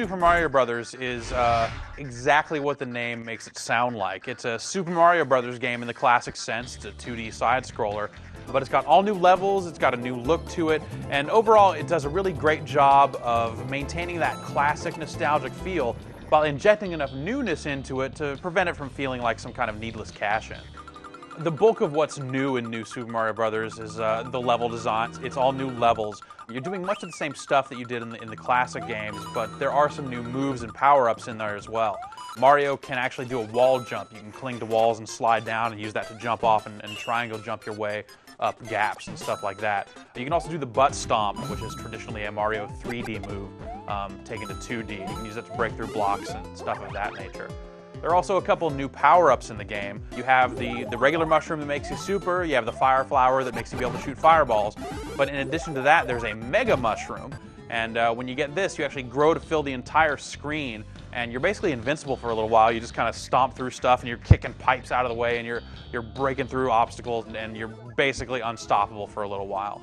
Super Mario Brothers is exactly what the name makes it sound like. It's a Super Mario Brothers game in the classic sense. It's a 2D side-scroller, but it's got all new levels, it's got a new look to it, and overall it does a really great job of maintaining that classic nostalgic feel while injecting enough newness into it to prevent it from feeling like some kind of needless cash-in. The bulk of what's new in New Super Mario Brothers is the level design. It's all new levels. You're doing much of the same stuff that you did in the classic games, but there are some new moves and power-ups in there as well. Mario can actually do a wall jump. You can cling to walls and slide down and use that to jump off and triangle jump your way up gaps and stuff like that. You can also do the butt stomp, which is traditionally a Mario 3D move, taken to 2D. You can use it to break through blocks and stuff of that nature. There are also a couple new power-ups in the game. You have the regular mushroom that makes you super, you have the fire flower that makes you be able to shoot fireballs, but in addition to that, there's a mega mushroom, and when you get this, you actually grow to fill the entire screen, and you're basically invincible for a little while. You just kind of stomp through stuff, and you're kicking pipes out of the way, and you're breaking through obstacles, and you're basically unstoppable for a little while.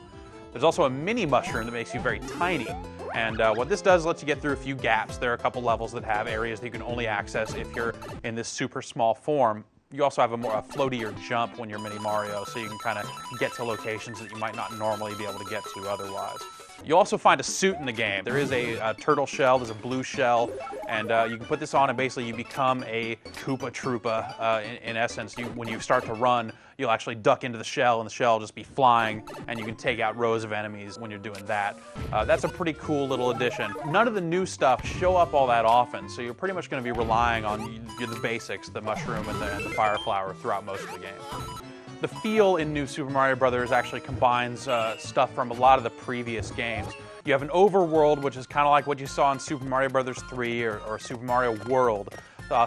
There's also a mini mushroom that makes you very tiny. And what this does lets you get through a few gaps. There are a couple levels that have areas that you can only access if you're in this super small form. You also have a floatier jump when you're Mini Mario, so you can kind of get to locations that you might not normally be able to get to otherwise. You'll also find a suit in the game. There is a turtle shell, there's a blue shell, and you can put this on and basically you become a Koopa Troopa. In essence, when you start to run, you'll actually duck into the shell and the shell will just be flying, and you can take out rows of enemies when you're doing that. That's a pretty cool little addition. None of the new stuff show up all that often, so you're pretty much going to be relying on the basics, the mushroom and the fire flower throughout most of the game. The feel in New Super Mario Brothers actually combines stuff from a lot of the previous games. You have an overworld, which is kind of like what you saw in Super Mario Brothers 3 or Super Mario World.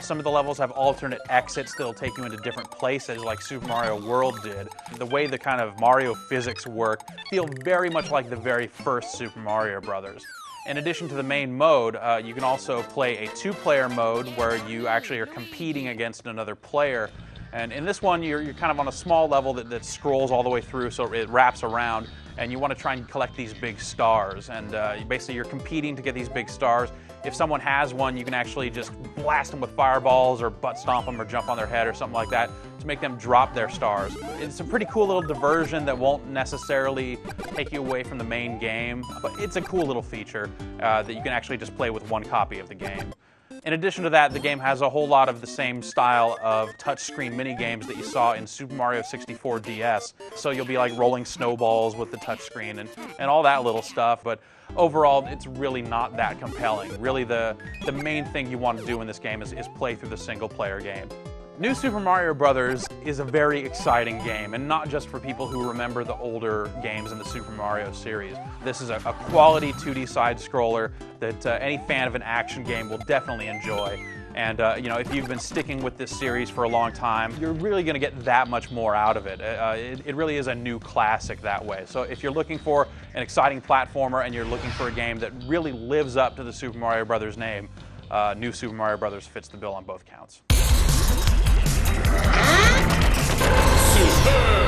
Some of the levels have alternate exits that'll take you into different places like Super Mario World did. The way the kind of Mario physics work feel very much like the very first Super Mario Brothers. In addition to the main mode, you can also play a two-player mode where you actually are competing against another player. And in this one, you're kind of on a small level that scrolls all the way through, so it wraps around, and you want to try and collect these big stars. And basically, you're competing to get these big stars. If someone has one, you can actually just blast them with fireballs or butt stomp them or jump on their head or something like that to make them drop their stars. It's a pretty cool little diversion that won't necessarily take you away from the main game, but it's a cool little feature that you can actually just play with one copy of the game. In addition to that, the game has a whole lot of the same style of touchscreen mini-games that you saw in Super Mario 64 DS. So you'll be like rolling snowballs with the touchscreen and all that little stuff, but overall, it's really not that compelling. Really, the main thing you want to do in this game is play through the single-player game. New Super Mario Brothers is a very exciting game, and not just for people who remember the older games in the Super Mario series. This is a quality 2D side-scroller that any fan of an action game will definitely enjoy. And you know, if you've been sticking with this series for a long time, you're really going to get that much more out of it. It really is a new classic that way. So if you're looking for an exciting platformer and you're looking for a game that really lives up to the Super Mario Brothers name, New Super Mario Brothers fits the bill on both counts. Super